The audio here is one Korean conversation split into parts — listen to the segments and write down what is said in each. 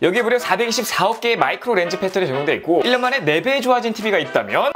여기에 무려 424억 개의 마이크로 렌즈 패턴이 적용되어 있고 1년 만에 4배 좋아진 TV가 있다면?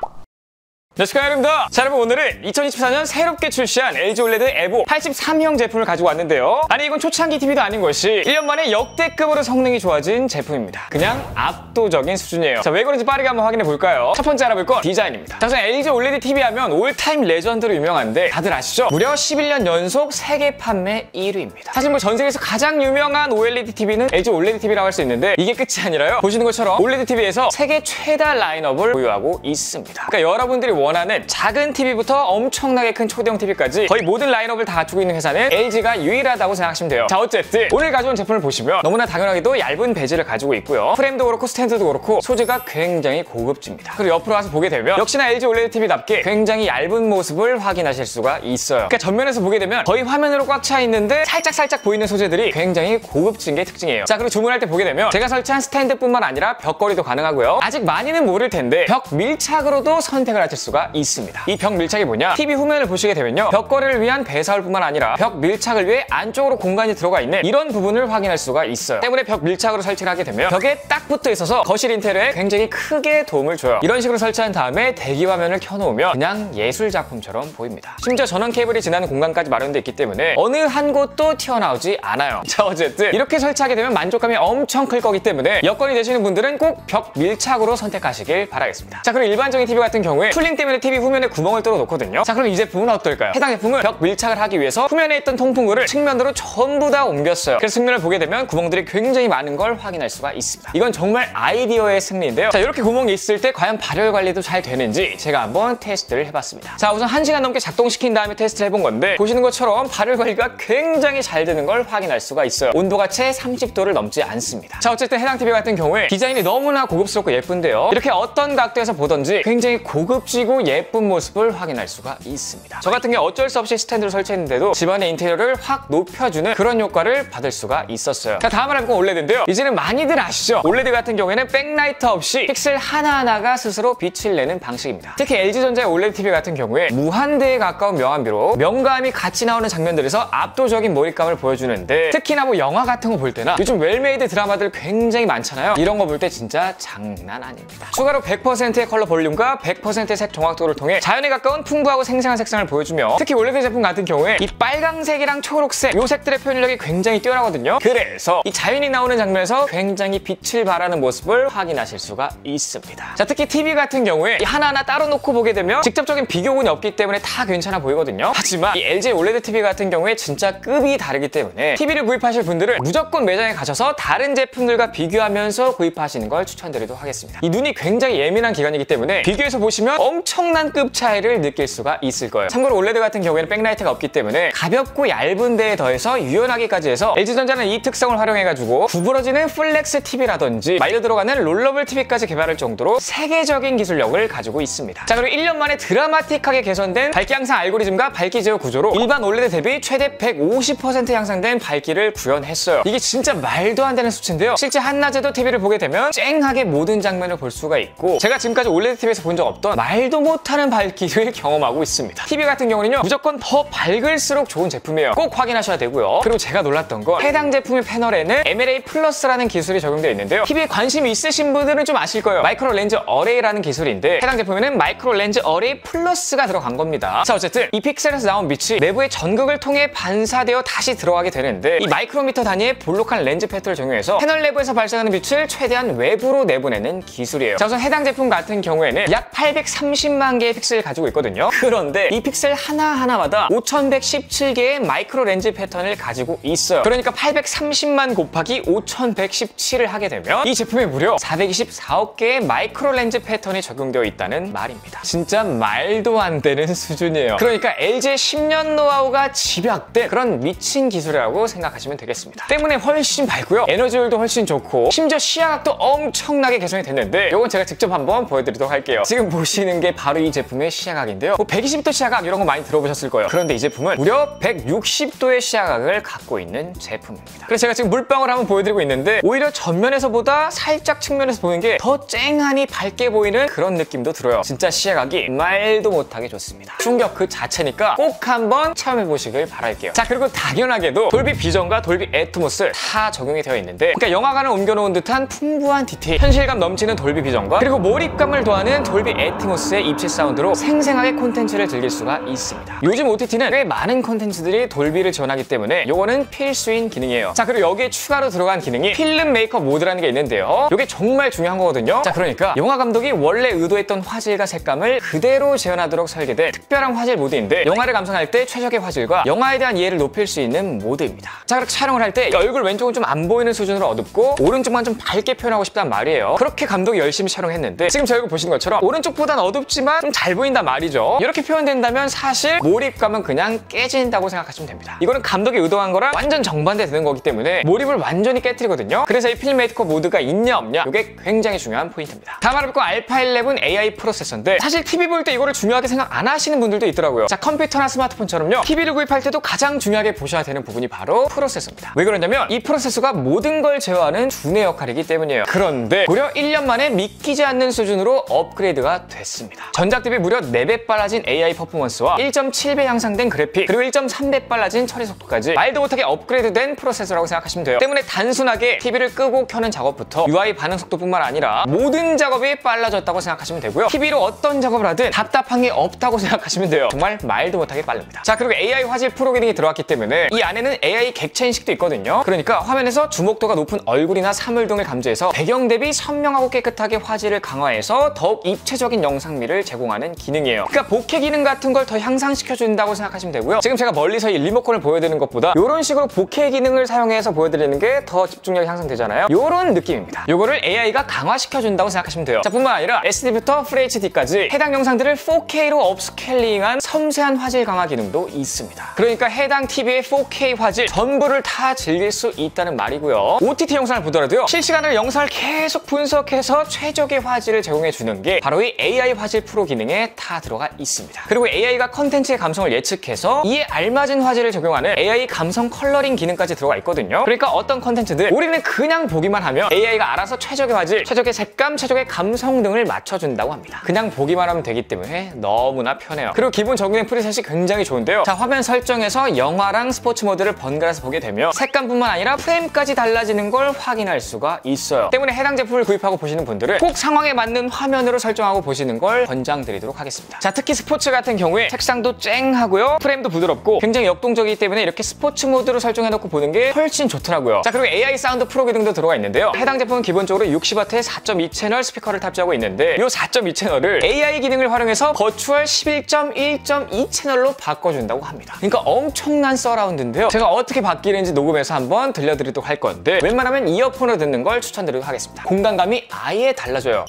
네, 축하드립니다. 자, 여러분 오늘은 2024년 새롭게 출시한 LG OLED EVO 83형 제품을 가지고 왔는데요. 아니 이건 초창기 TV도 아닌 것이 1년 만에 역대급으로 성능이 좋아진 제품입니다. 그냥 압도적인 수준이에요. 자, 왜 그런지 빠르게 한번 확인해 볼까요? 첫 번째 알아볼 건 디자인입니다. 자, 우선 LG OLED TV 하면 올타임 레전드로 유명한데 다들 아시죠? 무려 11년 연속 세계 판매 1위입니다. 사실 뭐 전 세계에서 가장 유명한 OLED TV는 LG OLED TV라고 할 수 있는데 이게 끝이 아니라요. 보시는 것처럼 OLED TV에서 세계 최다 라인업을 보유하고 있습니다. 그러니까 여러분들이 원하는 작은 TV부터 엄청나게 큰 초대형 TV까지 거의 모든 라인업을 다 갖추고 있는 회사는 LG가 유일하다고 생각하시면 돼요. 자, 어쨌든 오늘 가져온 제품을 보시면 너무나 당연하게도 얇은 베젤을 가지고 있고요. 프레임도 그렇고 스탠드도 그렇고 소재가 굉장히 고급집니다. 그리고 옆으로 와서 보게 되면 역시나 LG OLED TV답게 굉장히 얇은 모습을 확인하실 수가 있어요. 그러니까 전면에서 보게 되면 거의 화면으로 꽉 차 있는데 살짝 보이는 소재들이 굉장히 고급진 게 특징이에요. 자, 그리고 주문할 때 보게 되면 제가 설치한 스탠드뿐만 아니라 벽걸이도 가능하고요. 아직 많이는 모를 텐데 벽 밀착으로도 선택을 하실 수가 있습니다. 이 벽 밀착이 뭐냐? TV 후면을 보시게 되면요. 벽걸이를 위한 배사울뿐만 아니라 벽 밀착을 위해 안쪽으로 공간이 들어가 있는 이런 부분을 확인할 수가 있어요. 때문에 벽 밀착으로 설치를 하게 되면 벽에 딱 붙어 있어서 거실 인테리어에 굉장히 크게 도움을 줘요. 이런 식으로 설치한 다음에 대기 화면을 켜놓으면 그냥 예술 작품처럼 보입니다. 심지어 전원 케이블이 지나는 공간까지 마련되어 있기 때문에 어느 한 곳도 튀어나오지 않아요. 자, 어쨌든 이렇게 설치하게 되면 만족감이 엄청 클 거기 때문에 여건이 되시는 분들은 꼭 벽 밀착으로 선택하시길 바라겠습니다. 자, 그리고 일반적인 TV 같은 경우에 쿨링 때문에 TV 후면에 구멍을 뚫어 놓거든요. 자, 그럼 이 제품은 어떨까요? 해당 제품은 벽 밀착을 하기 위해서 후면에 있던 통풍구를 측면으로 전부 다 옮겼어요. 그래서 측면을 보게 되면 구멍들이 굉장히 많은 걸 확인할 수가 있습니다. 이건 정말 아이디어의 승리인데요. 자, 이렇게 구멍이 있을 때 과연 발열 관리도 잘 되는지 제가 한번 테스트를 해봤습니다. 자, 우선 1시간 넘게 작동시킨 다음에 테스트를 해본 건데 보시는 것처럼 발열 관리가 굉장히 잘 되는 걸 확인할 수가 있어요. 온도가 채 30도를 넘지 않습니다. 자, 어쨌든 해당 TV 같은 경우에 디자인이 너무나 고급스럽고 예쁜데요. 이렇게 어떤 각도에서 보던지 굉장히 고급지고 예쁜 모습을 확인할 수가 있습니다. 저 같은 경우 어쩔 수 없이 스탠드를 설치했는데도 집안의 인테리어를 확 높여주는 그런 효과를 받을 수가 있었어요. 자, 다음 알아볼 건 OLED인데요. 이제는 많이들 아시죠? OLED 같은 경우에는 백라이트 없이 픽셀 하나하나가 스스로 빛을 내는 방식입니다. 특히 LG전자의 OLED TV 같은 경우에 무한대에 가까운 명암비로 명감이 같이 나오는 장면들에서 압도적인 몰입감을 보여주는데 특히나 뭐 영화 같은 거 볼 때나 요즘 웰메이드 드라마들 굉장히 많잖아요. 이런 거 볼 때 진짜 장난 아닙니다. 추가로 100%의 컬러 볼륨과 100%의 색 정확도를 통해 자연에 가까운 풍부하고 생생한 색상을 보여주며 특히 OLED 제품 같은 경우에 이 빨강색이랑 초록색 요 색들의 표현력이 굉장히 뛰어나거든요. 그래서 이 자연이 나오는 장면에서 굉장히 빛을 발하는 모습을 확인하실 수가 있습니다. 자, 특히 TV 같은 경우에 이 하나하나 따로 놓고 보게 되면 직접적인 비교군이 없기 때문에 다 괜찮아 보이거든요. 하지만 이 LG OLED TV 같은 경우에 진짜 급이 다르기 때문에 TV를 구입하실 분들은 무조건 매장에 가셔서 다른 제품들과 비교하면서 구입하시는 걸 추천드리도록 하겠습니다. 이 눈이 굉장히 예민한 기관이기 때문에 비교해서 보시면 엄청난 급 차이를 느낄 수가 있을 거예요. 참고로 OLED 같은 경우에는 백라이트가 없기 때문에 가볍고 얇은 데에 더해서 유연하기까지 해서 LG전자는 이 특성을 활용해가지고 구부러지는 플렉스 TV라든지 말려 들어가는 롤러블 TV까지 개발할 정도로 세계적인 기술력을 가지고 있습니다. 자, 그리고 1년 만에 드라마틱하게 개선된 밝기 향상 알고리즘과 밝기 제어 구조로 일반 OLED 대비 최대 150% 향상된 밝기를 구현했어요. 이게 진짜 말도 안 되는 수치인데요. 실제 한낮에도 TV를 보게 되면 쨍하게 모든 장면을 볼 수가 있고 제가 지금까지 OLED TV에서 본 적 없던 말도 못하는 밝기를 경험하고 있습니다. TV 같은 경우는요 무조건 더 밝을수록 좋은 제품이에요. 꼭 확인하셔야 되고요. 그리고 제가 놀랐던 건 해당 제품의 패널에는 MLA 플러스라는 기술이 적용되어 있는데요. TV에 관심이 있으신 분들은 좀 아실 거예요. 마이크로 렌즈 어레이라는 기술인데 해당 제품에는 마이크로 렌즈 어레이 플러스가 들어간 겁니다. 자, 어쨌든 이 픽셀에서 나온 빛이 내부의 전극을 통해 반사되어 다시 들어가게 되는데 이 마이크로미터 단위의 볼록한 렌즈 패턴을 적용해서 패널 내부에서 발생하는 빛을 최대한 외부로 내보내는 기술이에요. 자, 우선 해당 제품 같은 경우에는 약 830만 개의 픽셀을 가지고 있거든요. 그런데 이 픽셀 하나하나마다 5117개의 마이크로 렌즈 패턴을 가지고 있어요. 그러니까 830만 곱하기 5117을 하게 되면 이 제품에 무려 424억 개의 마이크로 렌즈 패턴이 적용되어 있다는 말입니다. 진짜 말도 안 되는 수준이에요. 그러니까 LG의 10년 노하우가 집약된 그런 미친 기술이라고 생각하시면 되겠습니다. 때문에 훨씬 밝고요. 에너지율도 훨씬 좋고 심지어 시야각도 엄청나게 개선이 됐는데 이건 제가 직접 한번 보여드리도록 할게요. 지금 보시는 게 바로 이 제품의 시야각인데요. 뭐 120도 시야각 이런 거 많이 들어보셨을 거예요. 그런데 이 제품은 무려 160도의 시야각을 갖고 있는 제품입니다. 그래서 제가 지금 물방울 한번 보여드리고 있는데 오히려 전면에서보다 살짝 측면에서 보이는 게 더 쨍하니 밝게 보이는 그런 느낌도 들어요. 진짜 시야각이 말도 못하게 좋습니다. 충격 그 자체니까 꼭 한번 체험해보시길 바랄게요. 자, 그리고 당연하게도 돌비 비전과 돌비 애트모스 다 적용이 되어 있는데, 그러니까 영화관을 옮겨놓은 듯한 풍부한 디테일, 현실감 넘치는 돌비 비전과 그리고 몰입감을 더하는 돌비 애트모스의 입체 사운드로 생생하게 콘텐츠를 즐길 수가 있습니다. 요즘 OTT는 꽤 많은 콘텐츠들이 돌비를 지원하기 때문에 요거는 필수인 기능이에요. 자, 그리고 여기에 추가로 들어간 기능이 필름 메이커 모드라는 게 있는데요. 요게 정말 중요한 거거든요. 자, 그러니까 영화 감독이 원래 의도했던 화질과 색감을 그대로 재현하도록 설계된 특별한 화질 모드인데, 영화를 감상할 때 최적의 화질과 영화에 대한 이해를 높일 수 있는 모드입니다. 자, 그렇게 촬영을 할 때 얼굴 왼쪽은 좀 안 보이는 수준으로 어둡고 오른쪽만 좀 밝게 표현하고 싶단 말이에요. 그렇게 감독이 열심히 촬영했는데 지금 제 얼굴 보시는 것처럼 오른쪽보단 어둡지만 좀 잘 보인단 말이죠. 이렇게 표현된다면 사실 몰입감은 그냥 깨진다고 생각하시면 됩니다. 이거는 감독이 의도한 거랑 완전 정반대 되는 거기 때문에 몰입을 완전히 깨뜨리거든요. 그래서 이 필름 메이커 모드가 있냐 없냐, 이게 굉장히 중요한 포인트입니다. 다음 알아볼 알파 11 AI 프로세서인데, 사실 TV 볼 때 이거를 중요하게 생각 안 하시는 분들도 있더라고요. 자, 컴퓨터나 스마트폰처럼요, TV를 구입할 때도 가장 중요하게 보셔야 되는 부분이 바로 프로세서입니다. 왜 그러냐면 이 프로세서가 모든 걸 제어하는 두뇌 역할이기 때문이에요. 그런데 무려 1년 만에 믿기지 않는 수준으로 업그레이드가 됐습니다. 전작 대비 무려 4배 빨라진 AI 퍼포먼스와 1.7배 향상된 그래픽, 그리고 1.3배 빨라진 처리 속도까지 말도 못하게 업그레이드된 프로세서라고 생각하시면 돼요. 때문에 단순하게 TV를 끄고 켜는 작업부터 UI 반응 속도뿐만 아니라 모든 작업이 빨라졌다고 생각하시면 되고요. TV로 어떤 작업을 하든 답답한 게 없다고 생각하시면 돼요. 정말 말도 못하게 빠릅니다. 자, 그리고 AI 화질 프로 기능이 들어갔기 때문에 이 안에는 AI 객체 인식도 있거든요. 그러니까 화면에서 주목도가 높은 얼굴이나 사물 등을 감지해서 배경 대비 선명하고 깨끗하게 화질을 강화해서 더욱 입체적인 영상미를 제공하는 기능이에요. 그러니까 복회 기능 같은 걸 더 향상시켜준다고 생각하시면 되고요. 지금 제가 멀리서 이 리모컨을 보여드리는 것보다 이런 식으로 복회 기능을 사용해서 보여드리는 게 더 집중력이 향상되잖아요. 이런 느낌입니다. 이거를 AI가 강화시켜준다고 생각하시면 돼요. 자, 뿐만 아니라 SD부터 FHD까지 해당 영상들을 4K로 업스케일링한 섬세한 화질 강화 기능도 있습니다. 그러니까 해당 TV의 4K 화질 전부를 다 즐길 수 있다는 말이고요. OTT 영상을 보더라도요, 실시간으로 영상을 계속 분석해서 최적의 화질을 제공해주는 게 바로 이 AI 화질 프로 기능에 다 들어가 있습니다. 그리고 AI가 컨텐츠의 감성을 예측해서 이에 알맞은 화질을 적용하는 AI 감성 컬러링 기능까지 들어가 있거든요. 그러니까 어떤 컨텐츠들 우리는 그냥 보기만 하면 AI가 알아서 최적의 화질, 최적의 색감, 최적의 감성 등을 맞춰준다고 합니다. 그냥 보기만 하면 되기 때문에 너무나 편해요. 그리고 기본 적용된 프리셋이 굉장히 좋은데요. 자, 화면 설정에서 영화랑 스포츠 모드를 번갈아서 보게 되면 색감뿐만 아니라 프레임까지 달라지는 걸 확인할 수가 있어요. 때문에 해당 제품을 구입하고 보시는 분들은 꼭 상황에 맞는 화면으로 설정하고 보시는 걸 권장드리도록 하겠습니다. 자, 특히 스포츠 같은 경우에 색상도 쨍하고요, 프레임도 부드럽고 굉장히 역동적이기 때문에 이렇게 스포츠 모드로 설정해놓고 보는 게 훨씬 좋더라고요. 자, 그리고 AI 사운드 프로 기능도 들어가 있는데요. 해당 제품은 기본적으로 60W의 4.2 채널 스피커를 탑재하고 있는데 이 4.2 채널을 AI 기능을 활용해서 버추얼 11.1.2 채널로 바꿔준다고 합니다. 그러니까 엄청난 서라운드인데요. 제가 어떻게 바뀌는지 녹음해서 한번 들려드리도록 할 건데, 웬만하면 이어폰으로 듣는 걸 추천드리도록 하겠습니다. 공간감이 아예 달라져요.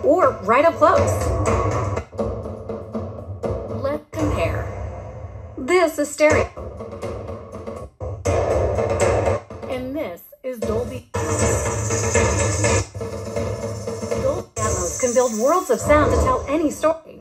Or right up close. Let's compare. This is stereo. And this is Dolby. Dolby Atmos can build worlds of sound to tell any story.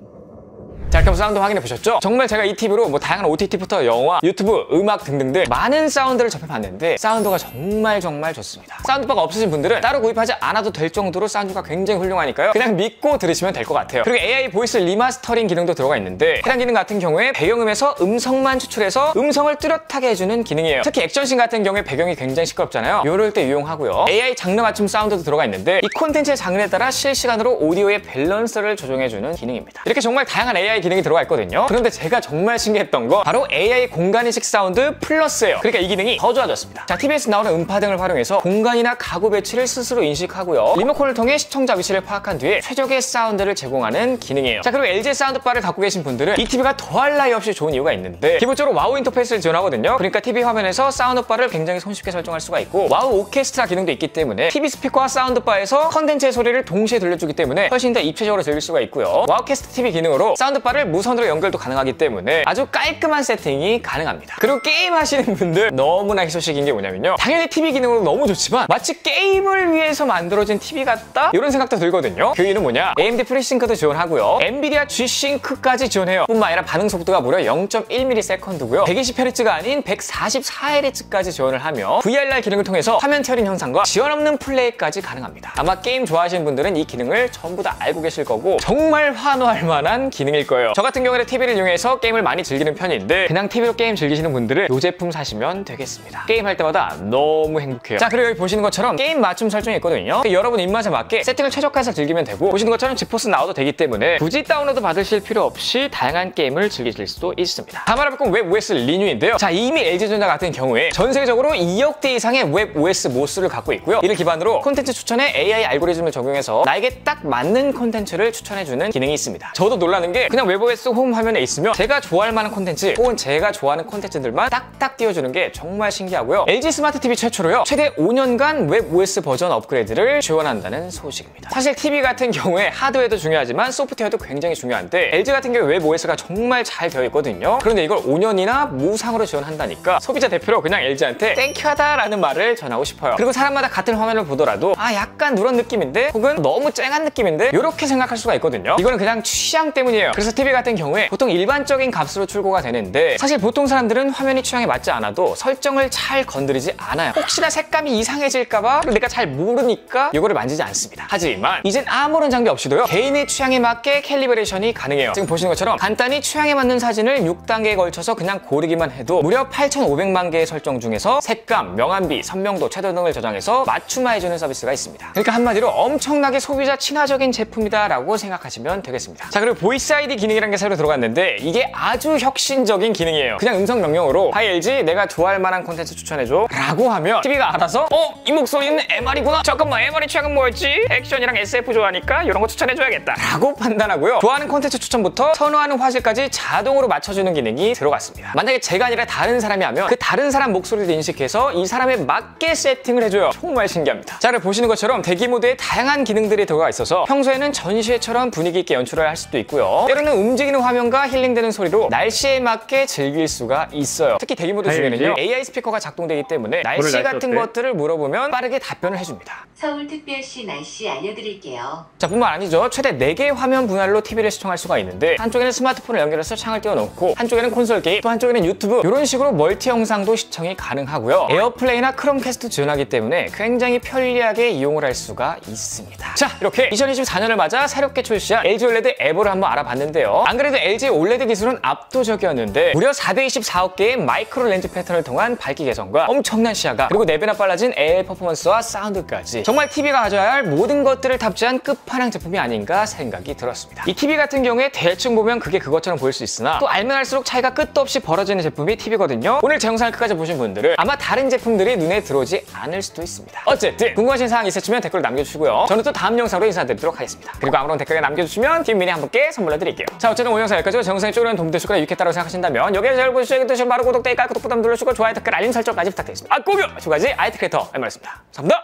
자, 이렇게 사운드 확인해 보셨죠? 정말 제가 이 TV로 뭐 다양한 OTT부터 영화, 유튜브, 음악 등등등 많은 사운드를 접해봤는데 사운드가 정말 좋습니다. 사운드바가 없으신 분들은 따로 구입하지 않아도 될 정도로 사운드가 굉장히 훌륭하니까요. 그냥 믿고 들으시면 될 것 같아요. 그리고 AI 보이스 리마스터링 기능도 들어가 있는데, 해당 기능 같은 경우에 배경음에서 음성만 추출해서 음성을 뚜렷하게 해주는 기능이에요. 특히 액션씬 같은 경우에 배경이 굉장히 시끄럽잖아요. 이럴 때 유용하고요. AI 장르 맞춤 사운드도 들어가 있는데 이 콘텐츠의 장르에 따라 실시간으로 오디오의 밸런스를 조정해주는 기능입니다. 이렇게 정말 다양한 AI 기능이 들어가 있거든요. 그런데 제가 정말 신기했던 건 바로 AI 공간인식 사운드 플러스예요. 그러니까 이 기능이 더 좋아졌습니다. 자, TV에서 나오는 음파 등을 활용해서 공간이나 가구 배치를 스스로 인식하고요, 리모컨을 통해 시청자 위치를 파악한 뒤에 최적의 사운드를 제공하는 기능이에요. 자, 그리고 LG 사운드바를 갖고 계신 분들은 이 TV가 더할 나위 없이 좋은 이유가 있는데, 기본적으로 와우 인터페이스를 지원하거든요. 그러니까 TV 화면에서 사운드바를 굉장히 손쉽게 설정할 수가 있고, 와우 오케스트라 기능도 있기 때문에 TV 스피커와 사운드바에서 컨텐츠의 소리를 동시에 들려주기 때문에 훨씬 더 입체적으로 즐길 수가 있고요. 와우 캐스트 TV 기능으로 사운드바를 사운드바를 무선으로 연결도 가능하기 때문에 아주 깔끔한 세팅이 가능합니다. 그리고 게임 하시는 분들 너무나 희소식인 게 뭐냐면요, 당연히 TV 기능으로 너무 좋지만 마치 게임을 위해서 만들어진 TV 같다? 이런 생각도 들거든요. 그 이유는 뭐냐, AMD FreeSync도 지원하고요, 엔비디아 G-Sync까지 지원해요. 뿐만 아니라 반응 속도가 무려 0.1ms고요 120Hz가 아닌 144Hz까지 지원을 하며 VRR 기능을 통해서 화면 테어링 형상과 지원 없는 플레이까지 가능합니다. 아마 게임 좋아하시는 분들은 이 기능을 전부 다 알고 계실 거고 정말 환호할 만한 기능일 거예요. 저 같은 경우는 TV를 이용해서 게임을 많이 즐기는 편인데 그냥 TV로 게임 즐기시는 분들은 이 제품 사시면 되겠습니다. 게임할 때마다 너무 행복해요. 자, 그리고 여기 보시는 것처럼 게임 맞춤 설정이 있거든요. 여러분 입맛에 맞게 세팅을 최적화해서 즐기면 되고, 보시는 것처럼 지포스 나와도 되기 때문에 굳이 다운로드 받으실 필요 없이 다양한 게임을 즐기실 수도 있습니다. 다음 알아볼 건 웹OS 리뉴인데요. 자, 이미 LG전자 같은 경우에 전 세계적으로 2억 대 이상의 웹OS 모스를 갖고 있고요. 이를 기반으로 콘텐츠 추천에 AI 알고리즘을 적용해서 나에게 딱 맞는 콘텐츠를 추천해주는 기능이 있습니다. 저도 놀라는 게 그냥 웹OS 홈 화면에 있으면 제가 좋아할 만한 콘텐츠 혹은 제가 좋아하는 콘텐츠들만 딱딱 띄워주는 게 정말 신기하고요. LG 스마트 TV 최초로요, 최대 5년간 웹OS 버전 업그레이드를 지원한다는 소식입니다. 사실 TV 같은 경우에 하드웨어도 중요하지만 소프트웨어도 굉장히 중요한데 LG 같은 경우에 웹OS가 정말 잘 되어 있거든요. 그런데 이걸 5년이나 무상으로 지원한다니까 소비자 대표로 그냥 LG한테 땡큐하다라는 말을 전하고 싶어요. 그리고 사람마다 같은 화면을 보더라도 약간 누런 느낌인데 혹은 너무 쨍한 느낌인데 이렇게 생각할 수가 있거든요. 이거는 그냥 취향 때문이에요. 그래서 TV 같은 경우에 보통 일반적인 값으로 출고가 되는데 사실 보통 사람들은 화면이 취향에 맞지 않아도 설정을 잘 건드리지 않아요. 혹시나 색감이 이상해질까봐 내가 잘 모르니까 이거를 만지지 않습니다. 하지만 이젠 아무런 장비 없이도요, 개인의 취향에 맞게 캘리브레이션이 가능해요. 지금 보시는 것처럼 간단히 취향에 맞는 사진을 6단계에 걸쳐서 그냥 고르기만 해도 무려 8,500만 개의 설정 중에서 색감, 명암비, 선명도, 채도 등을 저장해서 맞춤화해주는 서비스가 있습니다. 그러니까 한마디로 엄청나게 소비자 친화적인 제품이다라고 생각하시면 되겠습니다. 자, 그리고 보이스 ID 기능이라는 게 새로 들어갔는데 이게 아주 혁신적인 기능이에요. 그냥 음성 명령으로 하이 LG 내가 좋아할 만한 콘텐츠 추천해줘 라고 하면 TV가 알아서 이 목소리는 MR이구나, 잠깐만 MR의 취향은 뭐였지? 액션이랑 SF 좋아하니까 이런 거 추천해줘야겠다 라고 판단하고요. 좋아하는 콘텐츠 추천부터 선호하는 화질까지 자동으로 맞춰주는 기능이 들어갔습니다. 만약에 제가 아니라 다른 사람이 하면 그 다른 사람 목소리를 인식해서 이 사람에 맞게 세팅을 해줘요. 정말 신기합니다. 자, 그리고 보시는 것처럼 대기 모드에 다양한 기능들이 들어가 있어서 평소에는 전시회처럼 분위기 있게 연출을 할 수도 있고요, 때로는 움직이는 화면과 힐링되는 소리로 날씨에 맞게 즐길 수가 있어요. 특히 대기 모드 중에는요, AI 스피커가 작동되기 때문에 날씨 같은 것들을 물어보면 빠르게 답변을 해줍니다. 서울특별시 날씨 알려드릴게요. 자, 뿐만 아니죠, 최대 4개의 화면 분할로 TV를 시청할 수가 있는데 한쪽에는 스마트폰을 연결해서 창을 띄워놓고 한쪽에는 콘솔 게임, 또 한쪽에는 유튜브, 이런 식으로 멀티 영상도 시청이 가능하고요. 에어플레이나 크롬캐스트 지원하기 때문에 굉장히 편리하게 이용을 할 수가 있습니다. 자, 이렇게 2024년을 맞아 새롭게 출시한 LG OLED 에보를 한번 알아봤는데요. 안 그래도 LG OLED 기술은 압도적이었는데 무려 424억 개의 마이크로 렌즈 패턴을 통한 밝기 개선과 엄청난 시야각, 그리고 4배나 빨라진 AI 퍼포먼스와 사운드까지 정말 TV가 가져야 할 모든 것들을 탑재한 끝판왕 제품이 아닌가 생각이 들었습니다. 이 TV 같은 경우에 대충 보면 그게 그것처럼 보일 수 있으나 또 알면 알수록 차이가 끝도 없이 벌어지는 제품이 TV거든요. 오늘 제 영상을 끝까지 보신 분들은 아마 다른 제품들이 눈에 들어오지 않을 수도 있습니다. 어쨌든 궁금하신 사항 있으시면 댓글 남겨주시고요. 저는 또 다음 영상으로 인사드리도록 하겠습니다. 그리고 아무런 댓글 남겨주시면 팀 미니 한 분께 선물로 드릴게요. 자, 어쨌든 오늘 영상 여기까지고 제 영상이 쪼그라든 도움이 되실 거라 유익했다고 생각하신다면 여기에 잘 보시고 계신 바로 구독, 댓글, 구독 버튼 눌러주시고 좋아요, 댓글, 알림 설정까지 부탁드리겠습니다. 꼭요! 지금까지 IT 크리에이터 MR였습니다. 감사합니다.